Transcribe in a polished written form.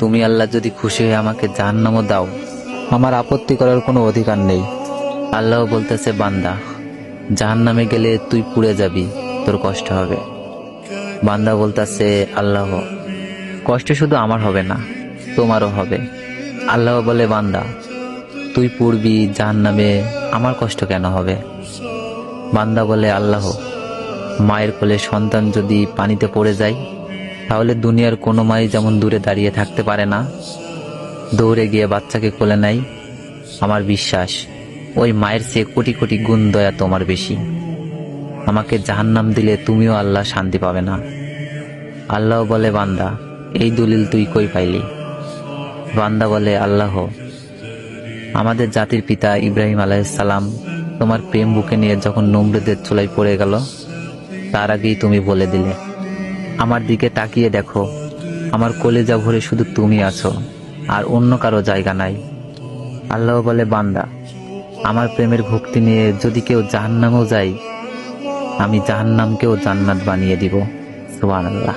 তুমি আল্লাহ যদি খুশি হয়ে আমাকে জাহান্নামও দাও, আমার আপত্তি করার কোনো অধিকার নেই। আল্লাহ বলতেছে, বান্দা, জাহান্নামে গেলে তুই পুড়ে যাবি, তোর কষ্ট হবে। বান্দা বলতেছে, আল্লাহ, কষ্ট শুধু আমার হবে না, তোমারও হবে। আল্লাহ বলে, বান্দা, তুই পুড়বি জাহান্নামে, আমার কষ্ট কেন হবে? বান্দা বলে, আল্লাহ, মায়ের কোলে সন্তান যদি পানিতে পড়ে যায়, তাহলে দুনিয়ার কোনো মাই যেমন দূরে দাঁড়িয়ে থাকতে পারে না, দৌড়ে গিয়ে বাচ্চাকে কোলে নেয়, আমার বিশ্বাস ওই মায়ের চেয়ে কোটি কোটি গুণ দয়া তোমার বেশি। আমাকে জাহান্নাম দিলে তুমিও আল্লাহ শান্তি পাবে না। আল্লাহ বলে, বান্দা, এই দলিল তুই কই পাইলি? বান্দা বলে, আল্লাহ, আমাদের জাতির পিতা ইব্রাহিম আলাইহিসসালাম তোমার প্রেম বুকে নিয়ে যখন নমরুদের চুলায় পড়ে গেল, তার আগেই তুমি বলে দিলে। আমার দিকে তাকিয়ে দেখো, আমার কলেজা ভরে শুধু তুমি আছো, আর অন্য কারো জায়গা নাই। আল্লাহ বলে, বান্দা, আমার প্রেমের ভক্তি নিয়ে যদি কেউ জাহান্নামেও যায়, আমি জাহান্নামকেও জান্নাত বানিয়ে দিব। সুবহানাল্লাহ।